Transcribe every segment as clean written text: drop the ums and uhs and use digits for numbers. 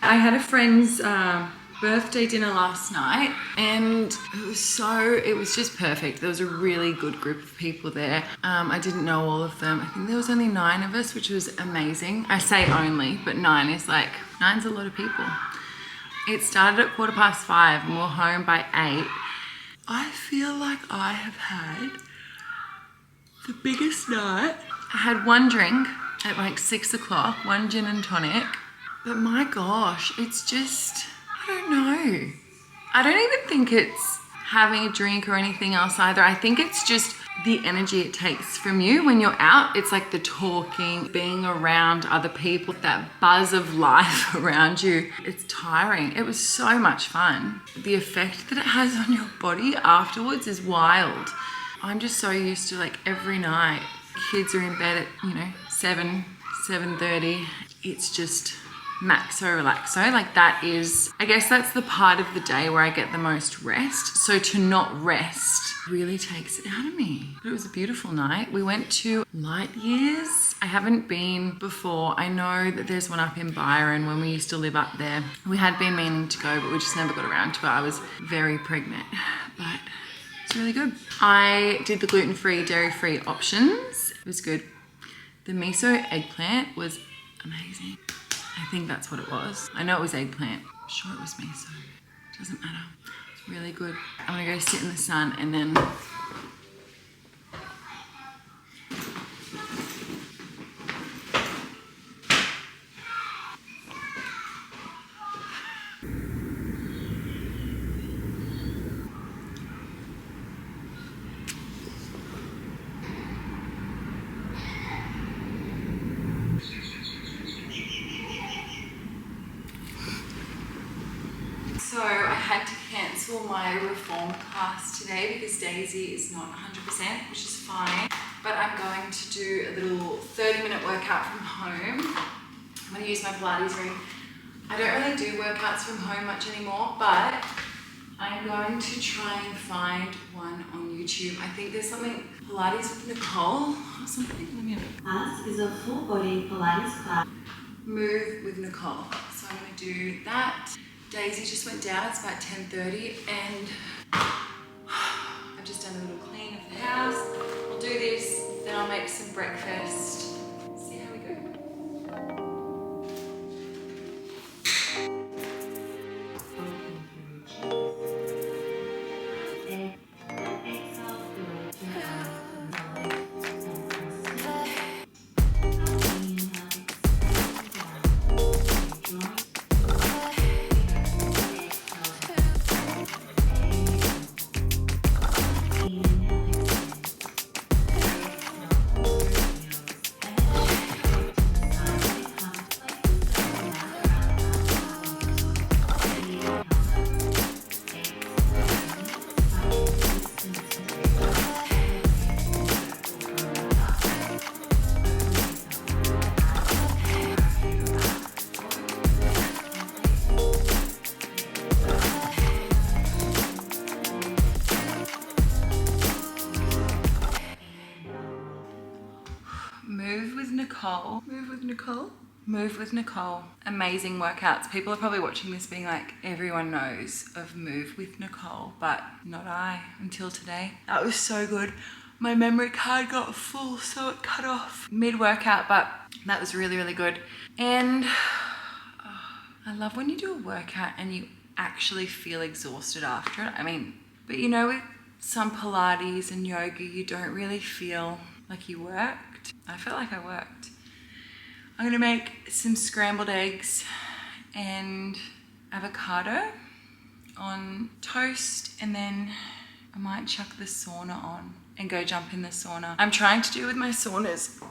I had a friend's birthday dinner last night and it was just perfect. There was a really good group of people there. I didn't know all of them. I think there was only 9 of us, which was amazing. I say only, but nine's a lot of people. It started at 5:15 and we're home by 8. I feel like I have had the biggest night. I had one drink at like 6 o'clock, one gin and tonic. But my gosh, it's just, I don't know. I don't even think it's having a drink or anything else either. I think it's just the energy it takes from you when you're out. It's like the talking, being around other people, that buzz of life around you. It's tiring. It was so much fun. The effect that it has on your body afterwards is wild. I'm just so used to like every night, kids are in bed at, 7:30. It's just maxo relaxo. Like that is, I guess that's the part of the day where I get the most rest. So to not rest really takes it out of me. But it was a beautiful night. We went to Light Years. I haven't been before. I know that there's one up in Byron when we used to live up there. We had been meaning to go, but we just never got around to it. I was very pregnant, but it's really good. I did the gluten-free, dairy-free options. It was good. The miso eggplant was amazing. I think that's what it was. I know it was eggplant. I'm sure it was miso. Doesn't matter. It's really good. I'm gonna go sit in the sun and then So I had to cancel my reform class today because Daisy is not 100%, which is fine. But I'm going to do a little 30-minute workout from home. I'm going to use my Pilates room. I don't really do workouts from home much anymore, but I'm going to try and find one on YouTube. I think there's something, Pilates with Nicole or something. Let me have a Class is a full body Pilates class. Move with Nicole. So I'm going to do that. Daisy just went down, it's about 10:30 and I've just done a little clean of the house. I'll do this, then I'll make some breakfast. See how we go. Move with Nicole. Move with Nicole. Move with Nicole. Amazing workouts. People are probably watching this being like, everyone knows of Move with Nicole, but not I until today. That was so good. My memory card got full, so it cut off mid-workout, but that was really, really good. And I love when you do a workout and you actually feel exhausted after it. I mean, but with some Pilates and yoga, you don't really feel like you worked. I felt like I worked. I'm gonna make some scrambled eggs and avocado on toast, and then I might chuck the sauna on and go jump in the sauna. I'm trying to do with my saunas.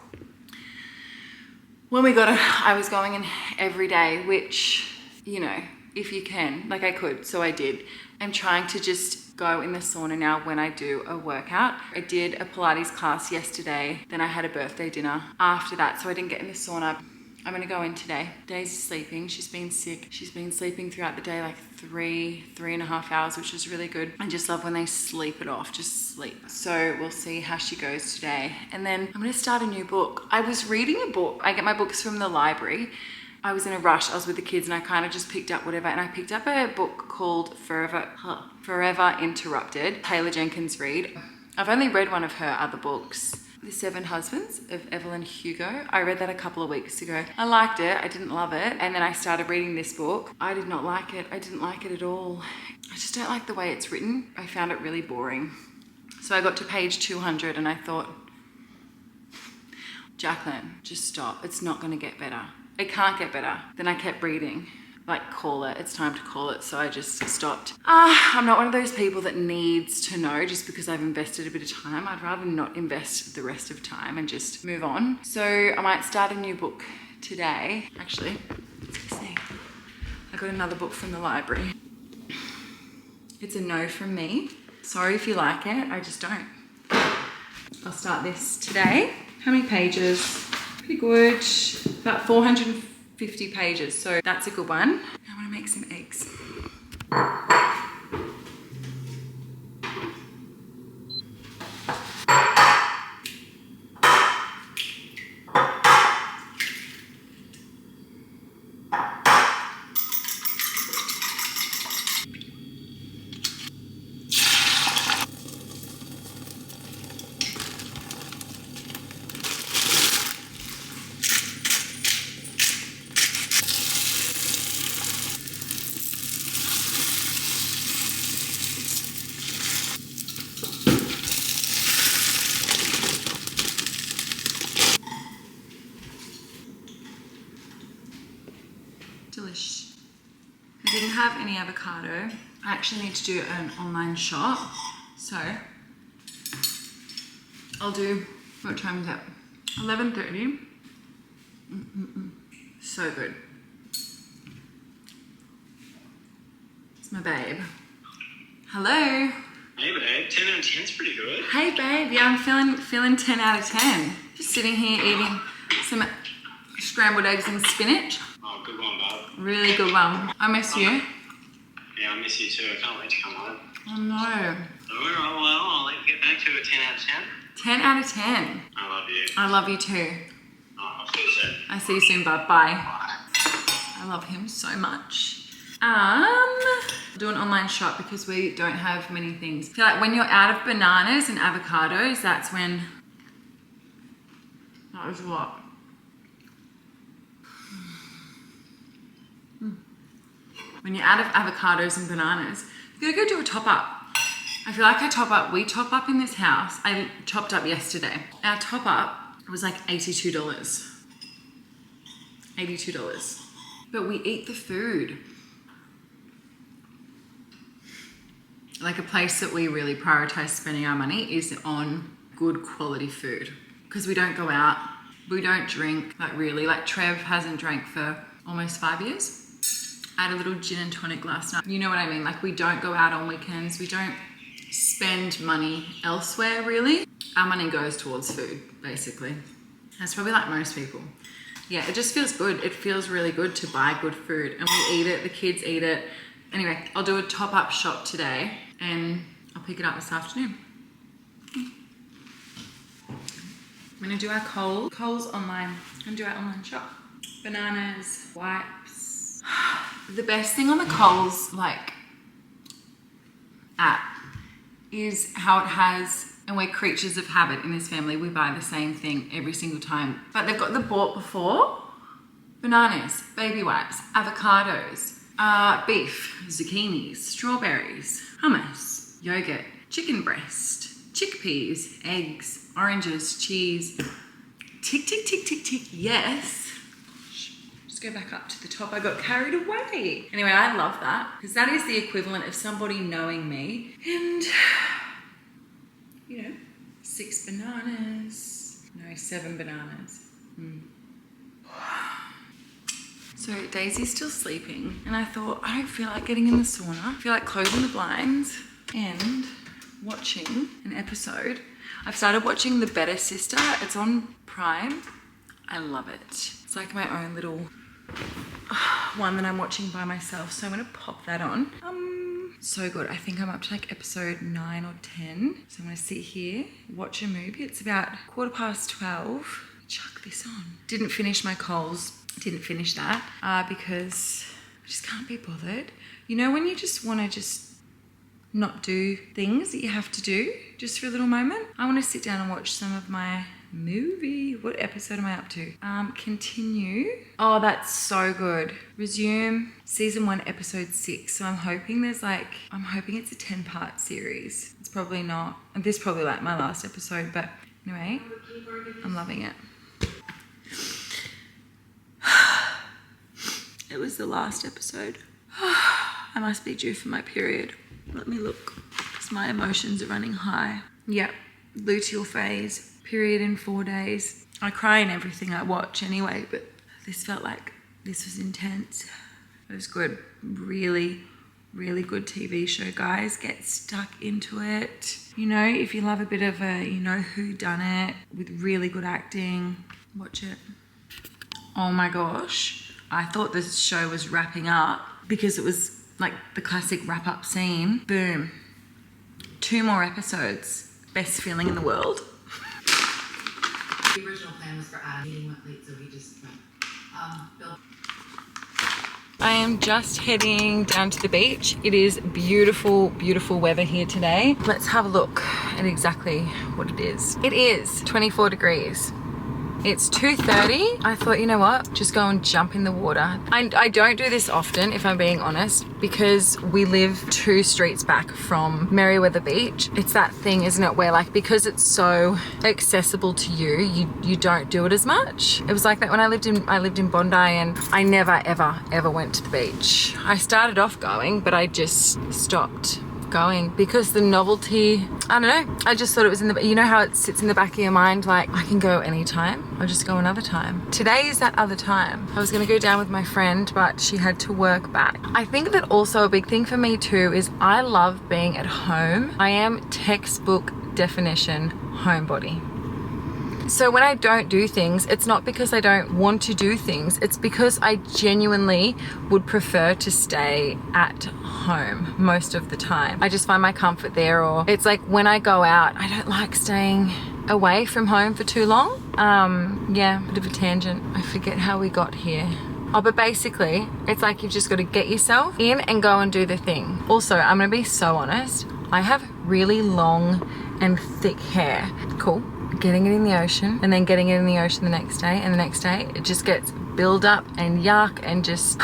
When I was going in every day, which, if you can, like I could, so I did. I'm trying to just go in the sauna now when I do a workout. I did a Pilates class yesterday, then I had a birthday dinner after that, so I didn't get in the sauna. I'm gonna go in today. Daisy's sleeping, she's been sick. She's been sleeping throughout the day, like 3.5 hours, which is really good. I just love when they sleep it off, just sleep. So we'll see how she goes today. And then I'm gonna start a new book. I was reading a book, I get my books from the library, I was in a rush. I was with the kids and I kind of just picked up whatever. And I picked up a book called Forever Interrupted, Taylor Jenkins Reid. I've only read one of her other books, The Seven Husbands of Evelyn Hugo. I read that a couple of weeks ago. I liked it. I didn't love it. And then I started reading this book. I did not like it. I didn't like it at all. I just don't like the way it's written. I found it really boring. So I got to page 200 and I thought, Jacqueline, just stop. It's not going to get better. It can't get better. Then I kept reading. Like, call it. It's time to call it. So I just stopped. I'm not one of those people that needs to know just because I've invested a bit of time. I'd rather not invest the rest of time and just move on. So I might start a new book today. Actually, let's see. I got another book from the library. It's a no from me. Sorry if you like it. I just don't. I'll start this today. How many pages? Pretty good. About 450 pages. So that's a good one. I want to make some eggs. Delish. I didn't have any avocado. I actually need to do an online shop. So I'll do, what time is it? 11:30. So good. It's my babe. Hello. Hey babe, 10 out of 10's pretty good. Hey babe, yeah, I'm feeling 10 out of 10. Just sitting here eating some scrambled eggs and spinach. Oh, good one, bub. Really good one. I miss you. Yeah, I miss you too. I can't wait to come home. Oh no. Alright, well, I'll let you get back to a 10 out of 10. 10 out of 10. I love you. I love you too. Oh, I'll see you soon. I see you soon, bud. Bye. Bye. I love him so much. Do an online shop because we don't have many things. I feel like when you're out of bananas and avocados, that's when... That was what? When you're out of avocados and bananas, you gotta go do a top up. I feel like we top up in this house. I topped up yesterday. Our top up was like $82. $82. But we eat the food. Like a place that we really prioritize spending our money is on good quality food. Because we don't go out, we don't drink, like really. Like Trev hasn't drank for almost 5 years. I had a little gin and tonic last night. You know what I mean? Like we don't go out on weekends. We don't spend money elsewhere really. Our money goes towards food, basically. That's probably like most people. Yeah, it just feels good. It feels really good to buy good food and we eat it, the kids eat it. Anyway, I'll do a top-up shop today and I'll pick it up this afternoon. I'm gonna do our Coles online. I'm gonna do our online shop. Bananas, wipes. The best thing on the Coles like app is how it has, and we're creatures of habit in this family. We buy the same thing every single time. But they've got the bought before. Bananas, baby wipes, avocados, beef, zucchinis, strawberries, hummus, yogurt, chicken breast, chickpeas, eggs, oranges, cheese. Tick, tick, tick, tick, tick, yes. Just go back up to the top. I got carried away. Anyway, I love that because that is the equivalent of somebody knowing me and, you know, 6 bananas. No, 7 bananas. So Daisy's still sleeping and I thought, I don't feel like getting in the sauna. I feel like closing the blinds and watching an episode. I've started watching The Better Sister. It's on Prime. I love it. It's like my own little one that I'm watching by myself. So I'm gonna pop that on. So good. I think I'm up to like episode 9 or 10. So I'm gonna sit here, watch a movie. It's about 12:15. Chuck this on. Didn't finish my Coles Didn't finish that because I just can't be bothered. You know when you just want to just not do things that you have to do just for a little moment? I want to sit down and watch some of my movie. What episode am I up to? Continue. Oh, that's so good. Resume season 1, episode 6. So I'm hoping it's a 10-part series. It's probably not. This is probably like my last episode, but anyway, I'm loving it. It was the last episode. I must be due for my period. Let me look, because my emotions are running high. Yep, luteal phase, period in 4 days. I cry in everything I watch anyway, but this felt like this was intense. It was good. Really, really good TV show, guys. Get stuck into it. You know, if you love a bit of a, who done it with really good acting, watch it. Oh my gosh. I thought this show was wrapping up because it was like the classic wrap-up scene. Boom. 2 more episodes. Best feeling in the world. The original plan was for Adam meeting went late, so we just went. Bill. I am just heading down to the beach. It is beautiful, beautiful weather here today. Let's have a look at exactly what it is. It is 24 degrees. It's 2:30. I thought, you know what? Just go and jump in the water. I don't do this often, if I'm being honest, because we live 2 streets back from Merriweather Beach. It's that thing, isn't it, where like, because it's so accessible to you don't do it as much. It was like that when I lived in Bondi, and I never, ever went to the beach. I started off going, but I just stopped going because the novelty, I don't know, I just thought it was you know how it sits in the back of your mind, like I can go anytime, I'll just go another time. Today is that other time. I was going to go down with my friend, but she had to work back. I think that also a big thing for me too is I love being at home. I am textbook definition homebody. So when I don't do things, it's not because I don't want to do things, it's because I genuinely would prefer to stay at home most of the time. I just find my comfort there, or it's like when I go out, I don't like staying away from home for too long. Yeah, bit of a tangent. I forget how we got here. Oh, but basically, it's like you've just got to get yourself in and go and do the thing. Also, I'm going to be so honest, I have really long and thick hair. Cool. Getting it in the ocean and then getting it in the ocean the next day, and the next day it just gets build up and yuck and just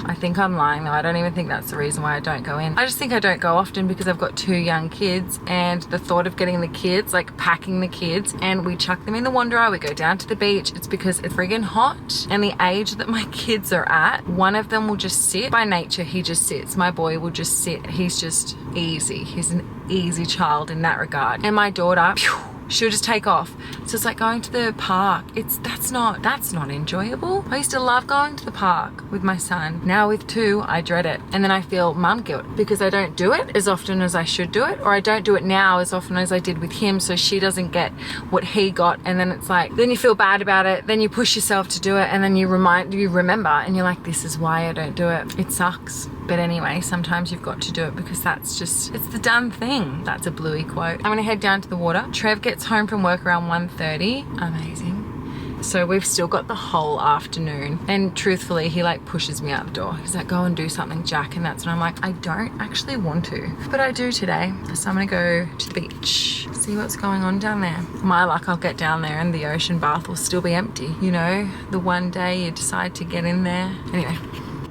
I think I'm lying though. I don't even think that's the reason why I don't go in. I just think I don't go often because I've got 2 young kids, and the thought of getting the kids, like packing the kids, and we chuck them in the Wanderer, we go down to the beach, it's because it's friggin' hot, and the age that my kids are at, one of them will just sit. By nature, he just sits. My boy will just sit. He's just easy. He's an easy child in that regard. And my daughter, phew, she'll just take off. So it's like going to the park. That's not enjoyable. I used to love going to the park with my son. Now with 2, I dread it. And then I feel mum guilt because I don't do it as often as I should do it, or I don't do it now as often as I did with him, so she doesn't get what he got. And then it's like, then you feel bad about it, then you push yourself to do it, and then you remember, and you're like, this is why I don't do it. It sucks. But anyway, sometimes you've got to do it because that's just, it's the done thing. That's a Bluey quote. I'm gonna head down to the water. Trev gets home from work around 1:30. Amazing. So we've still got the whole afternoon. And truthfully, he like pushes me out the door. He's like, go and do something, Jack. And that's when I'm like, I don't actually want to, but I do today. So I'm gonna go to the beach, see what's going on down there. My luck, I'll get down there and the ocean bath will still be empty. You know, the one day you decide to get in there. Anyway,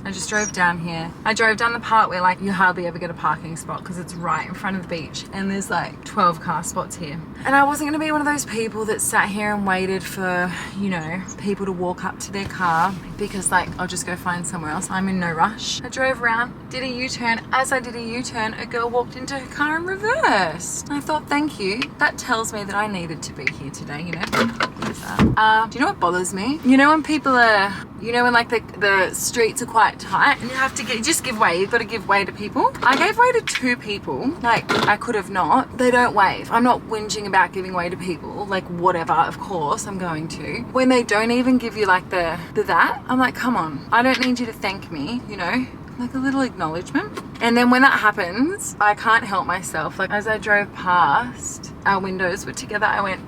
I just drove down here. I drove down the part where like you hardly ever get a parking spot because it's right in front of the beach, and there's like 12 car spots here. And I wasn't gonna be one of those people that sat here and waited for, you know, people to walk up to their car because like, I'll just go find somewhere else. I'm in no rush. I drove around, did a U-turn. As I did a U-turn, a girl walked into her car in reverse. And I thought, thank you. That tells me that I needed to be here today, you know? What is that? Do you know what bothers me? You know when people are, you know when like the streets are quite tight and you have to just give way. You've got to give way to people. I gave way to 2 people. Like, I could have not. They don't wave. I'm not whinging about giving way to people. Like, whatever, of course I'm going to. When they don't even give you like the that, I'm like, come on. I don't need you to thank me, you know? Like a little acknowledgement. And then when that happens, I can't help myself. Like as I drove past, our windows were together, I went,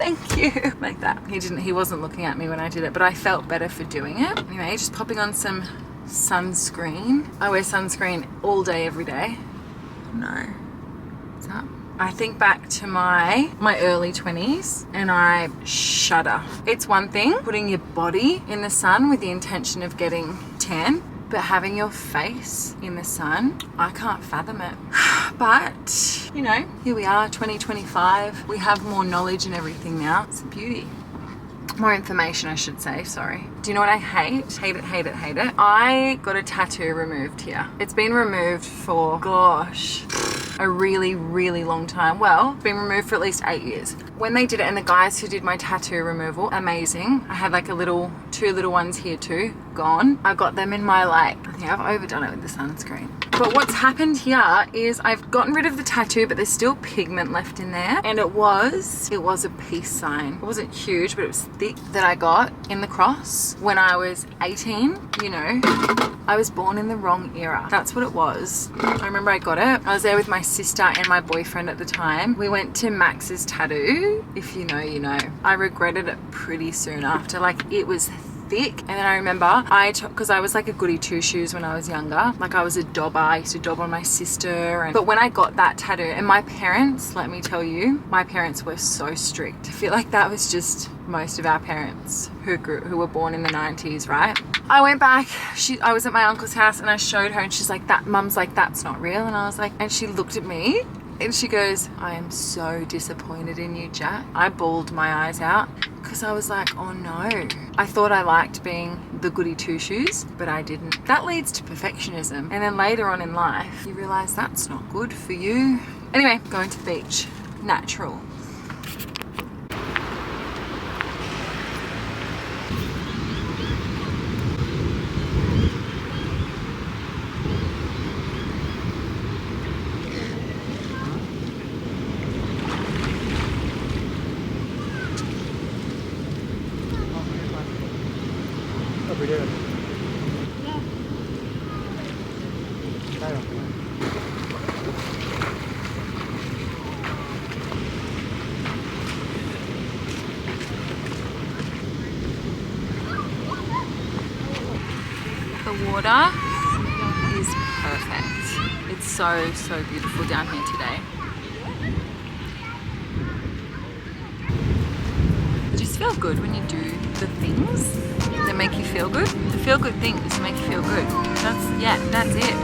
thank you. Like that. He wasn't looking at me when I did it, but I felt better for doing it. Anyway, just popping on some sunscreen. I wear sunscreen all day, every day. No. What's up? I think back to my early 20s and I shudder. It's one thing putting your body in the sun with the intention of getting tan, but having your face in the sun, I can't fathom it. But, you know, here we are, 2025. We have more knowledge and everything now. It's a beauty. More information, I should say, sorry. Do you know what I hate? Hate it, hate it, hate it. I got a tattoo removed here. It's been removed for, gosh, a really, really long time. Well, it's been removed for at least 8 years. When they did it, and the guys who did my tattoo removal, amazing. I had like two little ones here too, gone. I got them in my I think I've overdone it with the sunscreen. But what's happened here is I've gotten rid of the tattoo, but there's still pigment left in there. And it was a peace sign. It wasn't huge, but it was thick, that I got in the cross when I was 18. You know, I was born in the wrong era. That's what it was. I remember I got it. I was there with my sister and my boyfriend at the time. We went to Max's Tattoo. If you know, you know. I regretted it pretty soon after. Like, it was thick. And then I remember because I was like a goody two shoes when I was younger. Like, I was a dobber. I used to dob on my sister. But when I got that tattoo, and my parents, let me tell you, my parents were so strict. I feel like that was just most of our parents who were born in the 90s, right? I went back, I was at my uncle's house and I showed her and she's like, Mum's like, that's not real. And I was like, and she looked at me and she goes, I am so disappointed in you, Jack. I bawled my eyes out because I was like, oh no. I thought I liked being the goody two shoes, but I didn't. That leads to perfectionism. And then later on in life, you realize that's not good for you. Anyway, going to the beach, natural. The water is perfect. It's so beautiful down here today. You just feel good when you do the things that make you feel good. The feel good things make you feel good. That's it.